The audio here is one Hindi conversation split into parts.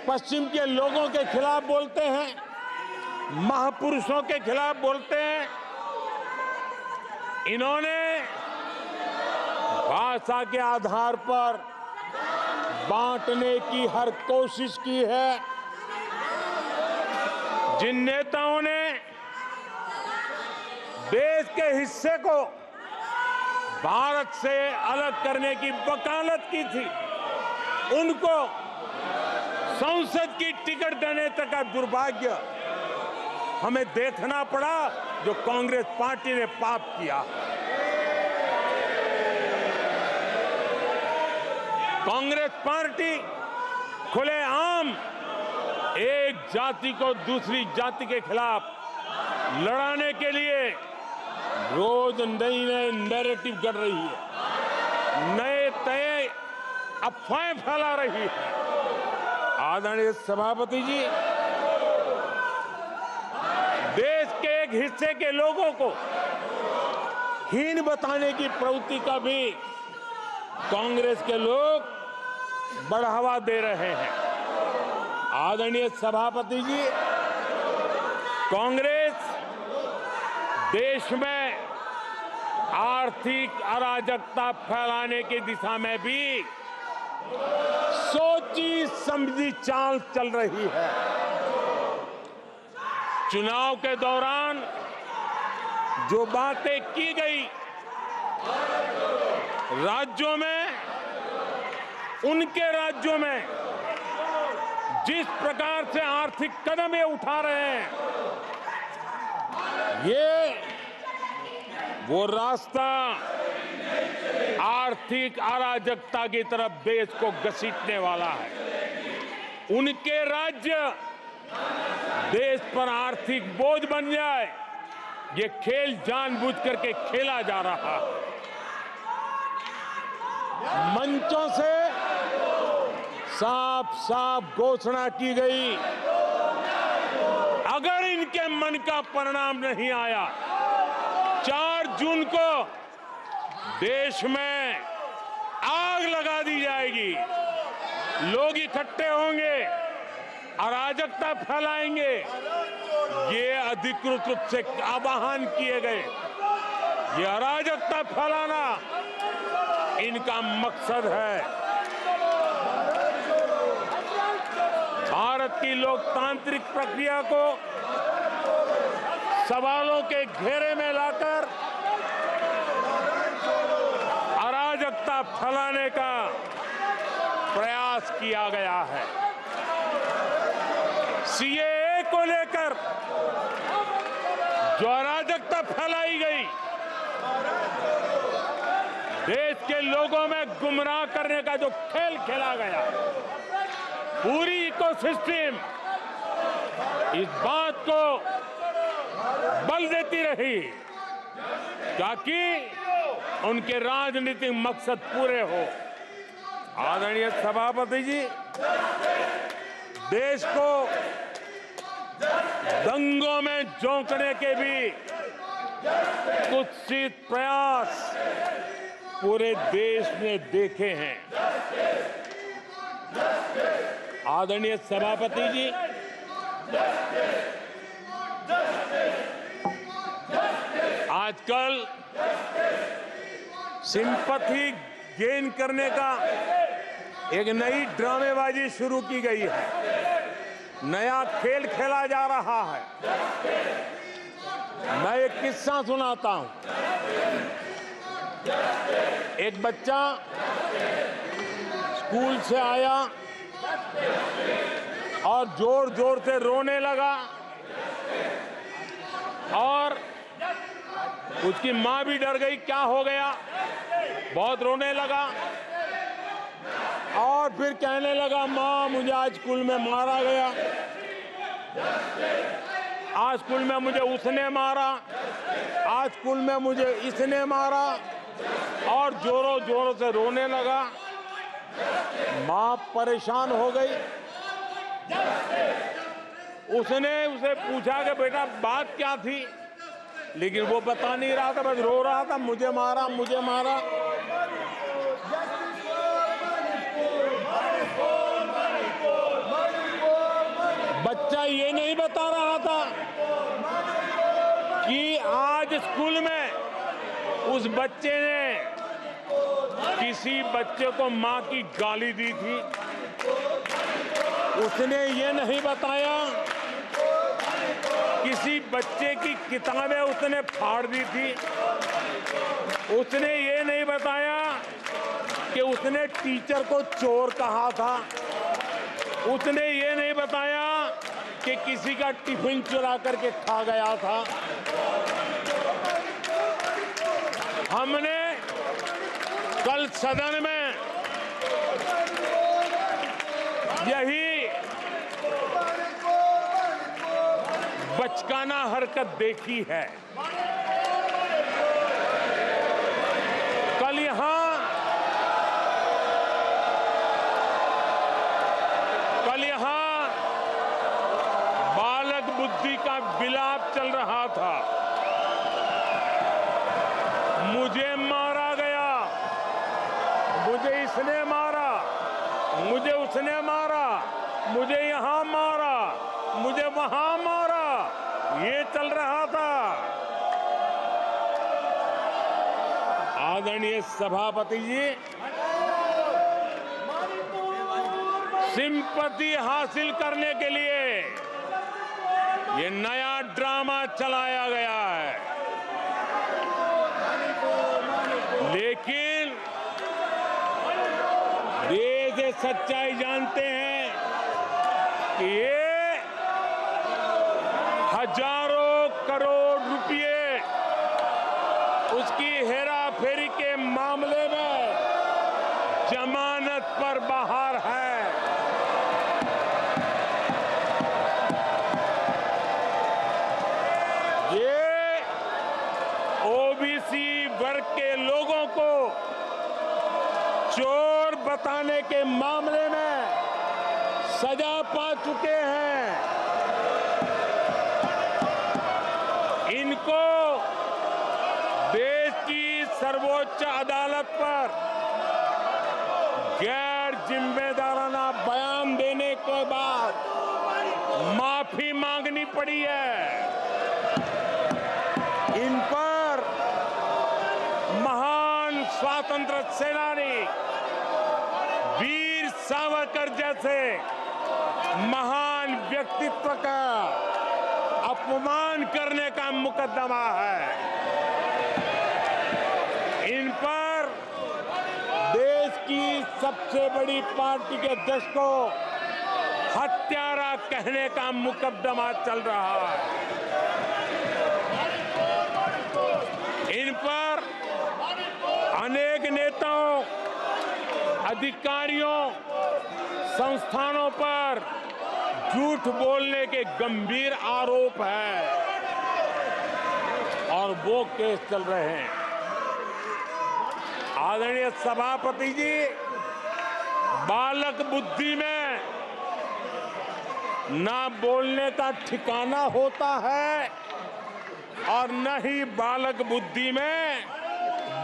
पश्चिम के लोगों के खिलाफ बोलते हैं, महापुरुषों के खिलाफ बोलते हैं। इन्होंने भाषा के आधार पर बांटने की हर कोशिश की है। जिन नेताओं ने देश के हिस्से को भारत से अलग करने की वकालत की थी, उनको संसद की टिकट देने तक का दुर्भाग्य हमें देखना पड़ा, जो कांग्रेस पार्टी ने पाप किया। कांग्रेस पार्टी खुलेआम एक जाति को दूसरी जाति के खिलाफ लड़ाने के लिए रोज नई नई नैरेटिव कर रही है, नए तय अफवाहें फैला रही है। आदरणीय सभापति जी, देश के एक हिस्से के लोगों को हीन बताने की प्रवृत्ति का भी कांग्रेस के लोग बढ़ावा दे रहे हैं। आदरणीय सभापति जी, कांग्रेस देश में आर्थिक अराजकता फैलाने की दिशा में भी सोची समझी चाल चल रही है। चुनाव के दौरान जो बातें की गई, राज्यों में, उनके राज्यों में जिस प्रकार से आर्थिक कदम ये उठा रहे हैं, ये वो रास्ता आर्थिक अराजकता की तरफ देश को घसीटने वाला है। उनके राज्य देश पर आर्थिक बोझ बन जाए, ये खेल जानबूझ करके खेला जा रहा है। मंचों से साफ साफ घोषणा की गई, अगर इनके मन का परिणाम नहीं आया, 4 जून को देश में आग लगा दी जाएगी, लोग इकट्ठे होंगे, अराजकता फैलाएंगे। ये अधिकृत रूप से आह्वान किए गए, ये अराजकता फैलाना इनका मकसद है। भारत की लोकतांत्रिक प्रक्रिया को सवालों के घेरे में लाकर अराजकता फैलाने का प्रयास किया गया है। सीएए को लेकर जो अराजकता फैलाई गई, देश के लोगों में गुमराह करने का जो खेल खेला गया, पूरी इकोसिस्टम इस बात को बल देती रही ताकि उनके राजनीतिक मकसद पूरे हो। आदरणीय सभापति जी, देश को दंगों में झोंकने के भी कुत्सित प्रयास पूरे देश ने देखे हैं। आदरणीय सभापति जी, आजकल सिंपैथी गेन करने का एक नई ड्रामेबाजी शुरू की गई है, नया खेल खेला जा रहा है। मैं एक किस्सा सुनाता हूं। एक बच्चा स्कूल से आया और जोर जोर से रोने लगा और उसकी माँ भी डर गई, क्या हो गया, बहुत रोने लगा और फिर कहने लगा, माँ मुझे आज स्कूल में मारा गया, आज स्कूल में मुझे उसने मारा, आज स्कूल में मुझे इसने मारा, और जोरों जोरों से रोने लगा। माँ परेशान हो गई। उसने उसे पूछा कि बेटा बात क्या थी, लेकिन वो बता नहीं रहा था, बस रो रहा था, मुझे मारा मुझे मारा। ये नहीं बता रहा था कि आज स्कूल में उस बच्चे ने किसी बच्चे को मां की गाली दी थी। उसने ये नहीं बताया किसी बच्चे की किताबें उसने फाड़ दी थी। उसने ये नहीं बताया कि उसने टीचर को चोर कहा था। उसने ये नहीं बताया कि किसी का टिफिन चुरा करके खा गया था। हमने कल सदन में यही बचकाना हरकत देखी है। कल यहां बालक बुद्धि का विलाप चल रहा था। मुझे मारा गया, मुझे इसने मारा, मुझे उसने मारा, मुझे यहां मारा, मुझे वहां मारा, ये चल रहा था। आदरणीय सभापति जी, सिंपैथी हासिल करने के लिए ये नया ड्रामा चलाया गया है। लेकिन देश ये सच्चाई जानते हैं कि ये हजारों करोड़ रुपए उसकी हेराफेरी के मामले में जमानत पर बाहर है। ये ओबीसी वर्ग के लोगों को चोर बताने के मामले में सजा पा चुके हैं। इनको देश की सर्वोच्च अदालत पर गैर जिम्मेदाराना बयान देने के बाद माफी मांगनी पड़ी है। इन पर महान स्वातंत्र सेनानी वीर सावरकर जैसे महान व्यक्तित्व का अपमान करने का मुकदमा है। इन पर देश की सबसे बड़ी पार्टी के अध्यक्ष को हत्यारा कहने का मुकदमा चल रहा है। इन पर अनेक नेताओं, अधिकारियों, संस्थानों पर झूठ बोलने के गंभीर आरोप है और वो केस चल रहे हैं। आदरणीय सभापति जी, बालक बुद्धि में ना बोलने का ठिकाना होता है और न ही बालक बुद्धि में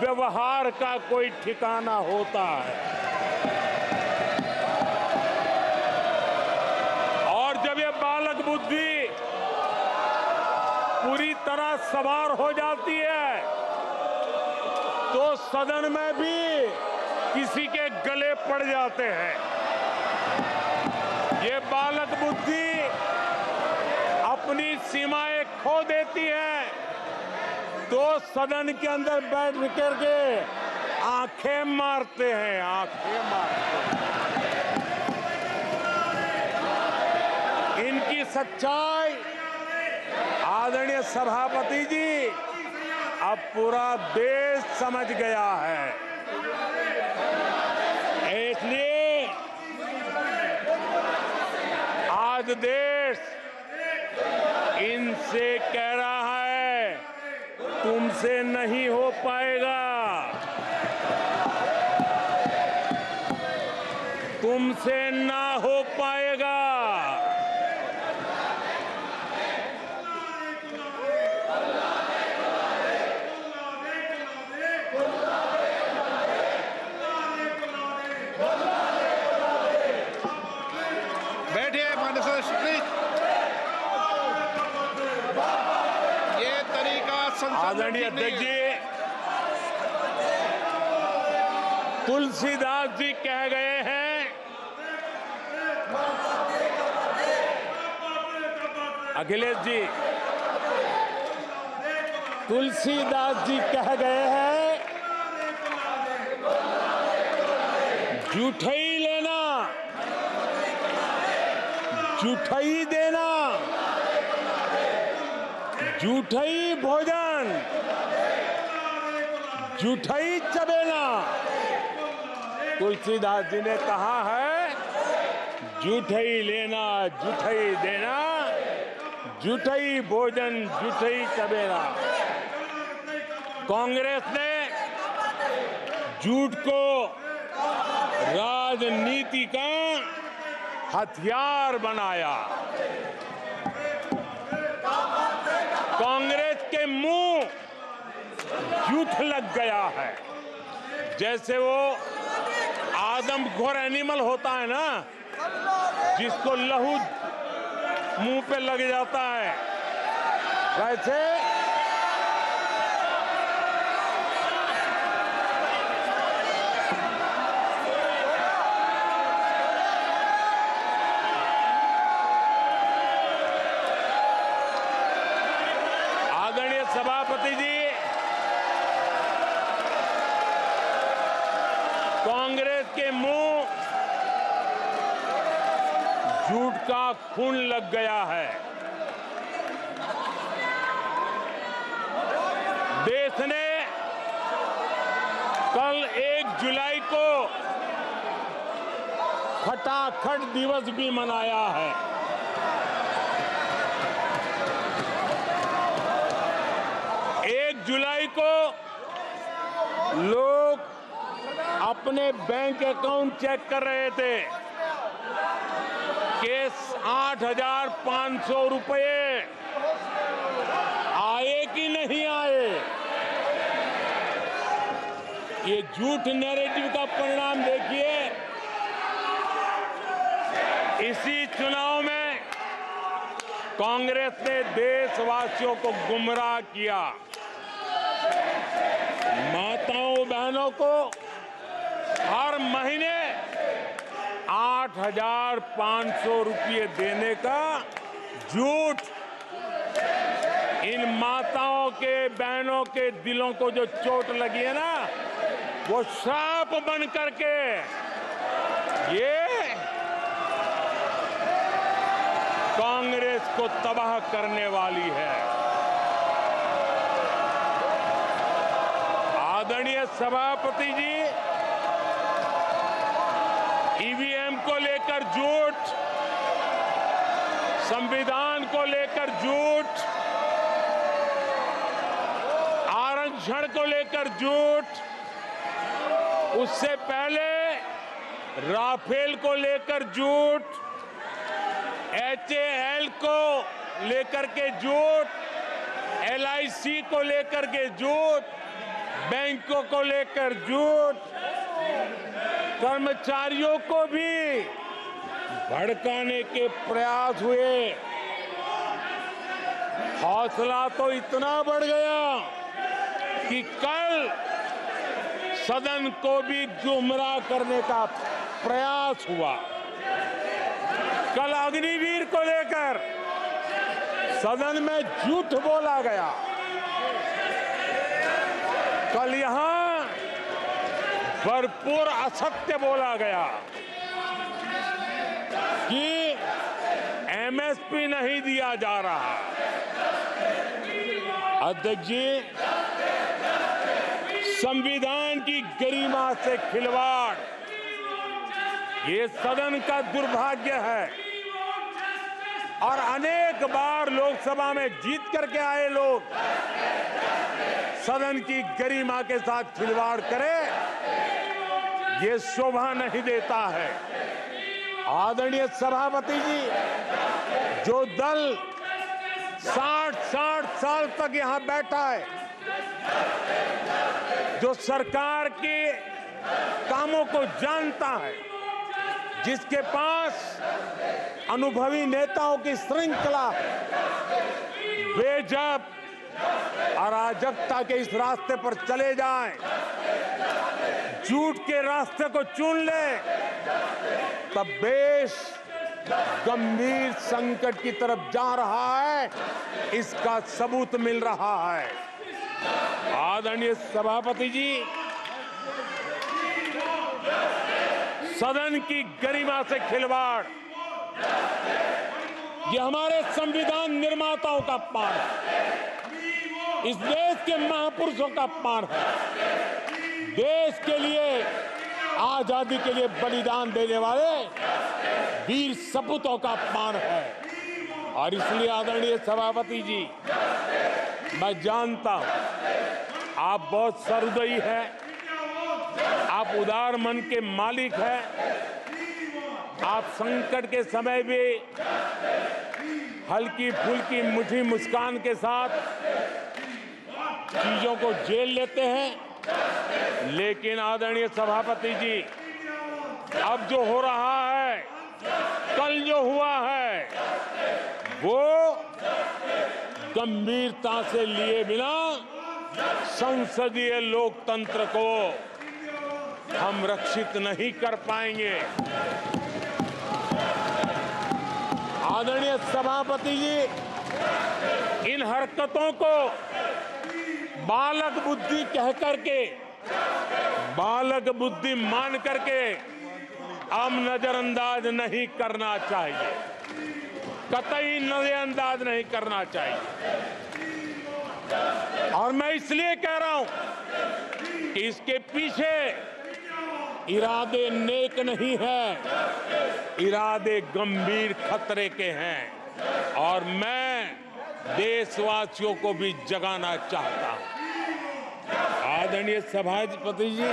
व्यवहार का कोई ठिकाना होता है। और जब ये बालक बुद्धि पूरी तरह सवार हो जाती है तो सदन में भी किसी के गले पड़ जाते हैं। ये बालक बुद्धि अपनी सीमाएं खो देती है तो सदन के अंदर बैठ करके आंखें मारते हैं, आंखें मारते हैं। इनकी सच्चाई आदरणीय सभापति जी अब पूरा देश समझ गया है। इसलिए आज देश इनसे कह रहा है तुमसे नहीं हो पाएगा, तुमसे ना हो पाएगा। बैठिए माननीय सदस्य प्लीज। आदरणीय अध्यक्ष जी, तुलसीदास जी कह गए हैं, अखिलेश जी, तुलसीदास जी कह गए हैं, जूठई लेना, जूठई देना, जूठई भोजन, जूठई चबेना। तुलसीदास जी ने कहा है, जूठई लेना, जूठई देना, जूठई भोजन, जूठई चबेना। कांग्रेस ने झूठ को राजनीति का हथियार बनाया। कांग्रेस के मुंह झूठ लग गया है। जैसे वो आदमखोर एनिमल होता है ना, जिसको लहू मुंह पे लग जाता है, वैसे आदरणीय सभापति जी, कांग्रेस के मुंह झूठ का खून लग गया है। देश ने कल 1 जुलाई को खटाखट दिवस भी मनाया है। जुलाई को लोग अपने बैंक अकाउंट चेक कर रहे थे कि 8,500 रुपये आए कि नहीं आए। ये झूठ नैरेटिव का परिणाम देखिए। इसी चुनाव में कांग्रेस ने देशवासियों को गुमराह किया। माताओं बहनों को हर महीने 8,500 रुपये देने का झूठ। इन माताओं के बहनों के दिलों को जो चोट लगी है ना, वो श्राप बन करके ये कांग्रेस को तबाह करने वाली है। आदरणीय सभापति जी, ईवीएम को लेकर झूठ, संविधान को लेकर झूठ, आरक्षण को लेकर झूठ, उससे पहले राफेल को लेकर झूठ, HAL को लेकर के झूठ, LIC को लेकर के झूठ, बैंकों को लेकर झूठ, कर्मचारियों को भी भड़काने के प्रयास हुए। हौसला तो इतना बढ़ गया कि कल सदन को भी गुमराह करने का प्रयास हुआ। कल अग्निवीर को लेकर सदन में झूठ बोला गया। कल यहां भरपूर असत्य बोला गया कि MSP नहीं दिया जा रहा। अध्यक्ष जी, संविधान की गरिमा से खिलवाड़ ये सदन का दुर्भाग्य है। और अनेक बार लोकसभा में जीत करके आए लोग सदन की गरिमा के साथ खिलवाड़ करे, ये शोभा नहीं देता है। आदरणीय सभापति जी, जो दल 60 साल तक यहां बैठा है, जो सरकार के कामों को जानता है, जिसके पास अनुभवी नेताओं की श्रृंखला है, वे जब अराजकता के इस रास्ते पर चले जाएं, झूठ के रास्ते को चुन लें, तब देश गंभीर संकट की तरफ जा रहा है, इसका सबूत मिल रहा है। आदरणीय सभापति जी, सदन की गरिमा से खिलवाड़, ये हमारे संविधान निर्माताओं का अपमान है, इस देश के महापुरुषों का अपमान है, देश के लिए आजादी के लिए बलिदान देने वाले वीर सपूतों का अपमान है। और इसलिए आदरणीय सभापति जी, मैं जानता हूं आप बहुत सहृदयी हैं, आप उदार मन के मालिक हैं, आप संकट के समय भी हल्की फुल्की मीठी मुस्कान के साथ चीजों को झेल लेते हैं। लेकिन आदरणीय सभापति जी, अब जो हो रहा है, कल जो हुआ है, वो गंभीरता से लिए बिना संसदीय लोकतंत्र को हम रक्षित नहीं कर पाएंगे। आदरणीय सभापति जी, इन हरकतों को बालक बुद्धि कह करके, बालक बुद्धि मान करके हम नजरअंदाज नहीं करना चाहिए, कतई नजरअंदाज नहीं करना चाहिए। और मैं इसलिए कह रहा हूं कि इसके पीछे इरादे नेक नहीं है, इरादे गंभीर खतरे के हैं। और मैं देशवासियों को भी जगाना चाहता हूं। आदरणीय सभापति जी,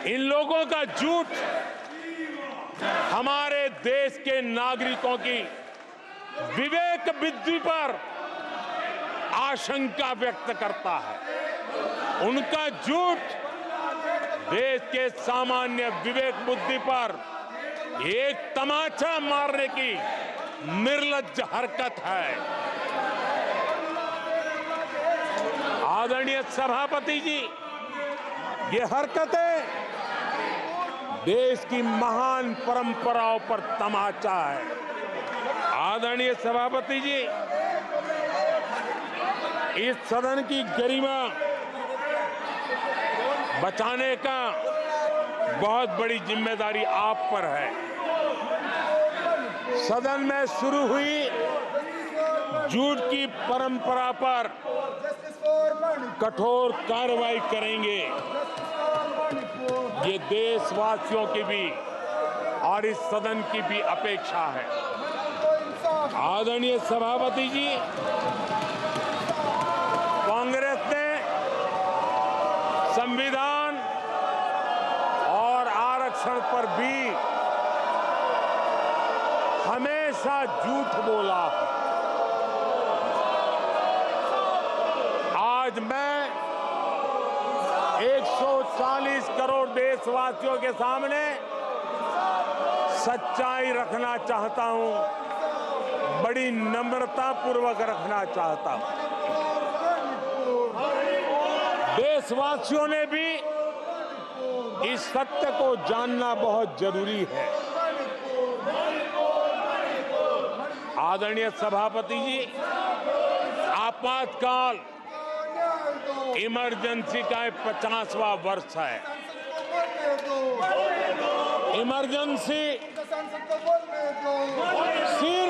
इन लोगों का झूठ हमारे देश के नागरिकों की विवेक बुद्धि पर आशंका व्यक्त करता है। उनका झूठ देश के सामान्य विवेक बुद्धि पर एक तमाचा मारने की निर्लज्ज हरकत है। आदरणीय सभापति जी, ये हरकतें देश की महान परंपराओं पर तमाचा है। आदरणीय सभापति जी, इस सदन की गरिमा बचाने का बहुत बड़ी जिम्मेदारी आप पर है। सदन में शुरू हुई झूठ की परंपरा पर कठोर कार्रवाई करेंगे, ये देशवासियों की भी और इस सदन की भी अपेक्षा है। आदरणीय सभापति जी, कांग्रेस ने संविधान और आरक्षण पर भी हमेशा झूठ बोला। आज मैं 140 करोड़ देशवासियों के सामने सच्चाई रखना चाहता हूं, बड़ी नम्रता पूर्वक रखना चाहता हूं। देशवासियों ने भी इस सत्य को जानना बहुत जरूरी है। आदरणीय सभापति जी, आपातकाल इमरजेंसी का 50वां वर्ष है। इमरजेंसी सिर्फ